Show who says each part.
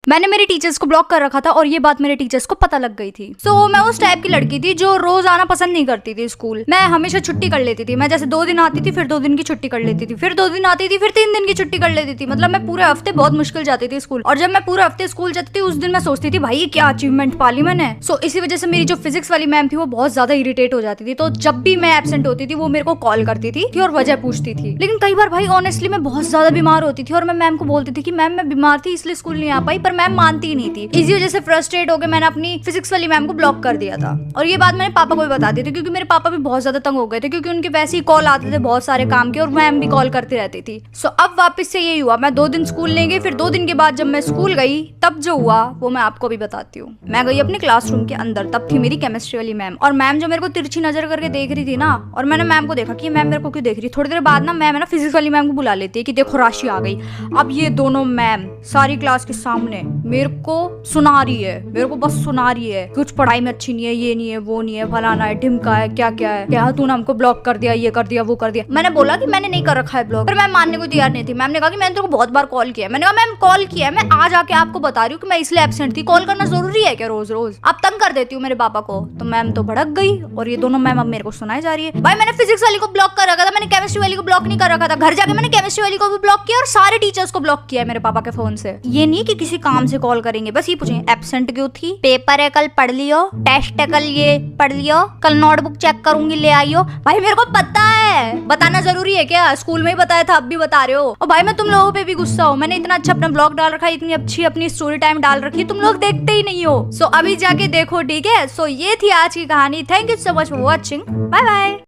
Speaker 1: मैंने मेरे टीचर्स को ब्लॉक कर रखा था और ये बात मेरे टीचर्स को पता लग गई थी। सो मैं उस टाइप की लड़की थी जो रोज आना पसंद नहीं करती थी स्कूल। मैं हमेशा छुट्टी कर लेती थी। मैं जैसे 2 दिन आती थी, फिर 2 दिन की छुट्टी कर लेती थी, फिर 2 दिन आती थी, फिर 3 दिन की छुट्टी कर लेती थी। मतलब मैं पूरे हफ्ते बहुत मुश्किल जाती थी स्कूल। और जब मैं पूरे हफ्ते स्कूल जाती थी उस दिन मैं सोचती थी भाई ये क्या अचीवमेंट पाली मैंने। सो इसी वजह से मेरी जो फिजिक्स वाली मैम थी वो बहुत ज्यादा इरिटेट हो जाती थी। तो जब भी मैं एब्सेंट होती थी वो मेरे को कॉल करती थी और वजह पूछती थी। लेकिन कई बार भाई ऑनेस्टली मैं बहुत ज्यादा बीमार होती थी और मैं मैम को बोलती थी कि मैम मैं बीमार थी इसलिए स्कूल नहीं आ पाई, पर मैम मानती ही नहीं थी। इसी वजह से फ्रस्ट्रेट होकर मैंने अपनी फिजिक्स वाली मैम को ब्लॉक कर दिया था। और ये बात मैंने पापा को भी बता दी थी क्योंकि मेरे पापा भी बहुत ज्यादा तंग हो गए थे क्योंकि उनके वैसे ही कॉल आते थे बहुत सारे काम के और मैम भी कॉल करती रहती थी। सो अब वापस से यही हुआ, मैं 2 दिन स्कूल नहीं गई। फिर 2 दिन के बाद जब मैं स्कूल गई तब जो हुआ वो मैं आपको भी बताती हूँ। मैं गई अपने क्लासरूम के अंदर, तब थी मेरी केमिस्ट्री वाली मैम। और मैम जो मेरे को तिरछी नजर करके देख रही थी ना, और मैंने मैम को देखा कि मैम मेरे को क्यों देख रही। थोड़ी देर बाद ना मैम है ना फिजिक्स वाली मैम को बुला लेती है कि देखो राशि आ गई। अब ये दोनों मैम सारी क्लास के सामने मेरे को सुना रही है, मेरे को बस सुना रही है कुछ पढ़ाई में अच्छी नहीं है, ये नहीं है, वो नहीं है, फलाना है, ढिमका है, क्या क्या है, क्या तूने हमको ब्लॉक कर दिया, ये कर दिया, वो कर दिया। मैंने बोला कि मैंने नहीं कर रखा है ब्लॉक, पर मैम मानने को तैयार नहीं थी। मैम ने कहा कि मैंने तेरे को बहुत बार कॉल किया। मैंने कहा मैम कॉल किया है, मैं आज आके आपको बता रही हूँ कि मैं इसलिए एब्सेंट थी। कॉल करना जरूरी है क्या रोज रोज? अब तंग कर देती हूँ मेरे पापा को। तो मैम तो भड़क गई और ये दोनों मैम अब मेरे को सुनाई जा रही है। भाई मैंने फिजिक्स वाली को ब्लॉक कर रखा था, मैंने केमिस्ट्री वाली को ब्लॉक नहीं कर रखा था। घर जाके मैंने केमिस्ट्री वाली को भी ब्लॉक किया और सारे टीचर्स को ब्लॉक किया मेरे पापा के फोन से। ये नहीं कि किसी काम से कॉल करेंगे, बस ये पूछेंगे एब्सेंट क्यों थी, पेपर है कल पढ़ लियो, टेस्ट है कल ये पढ़ लियो, कल नोटबुक चेक करूंगी ले आइयो। भाई मेरे को पता है, बताना जरूरी है क्या? स्कूल में ही बताया था, अब भी बता रहे हो। और भाई मैं तुम लोगों पे भी गुस्सा हूँ। मैंने इतना अच्छा अपना ब्लॉग डाल रखा है, इतनी अच्छी अपनी स्टोरी टाइम डाल रखी है, तुम लोग देखते ही नहीं हो। सो अभी जाके देखो, ठीक है? सो ये थी आज की कहानी। Thank you so much for watching. Bye bye.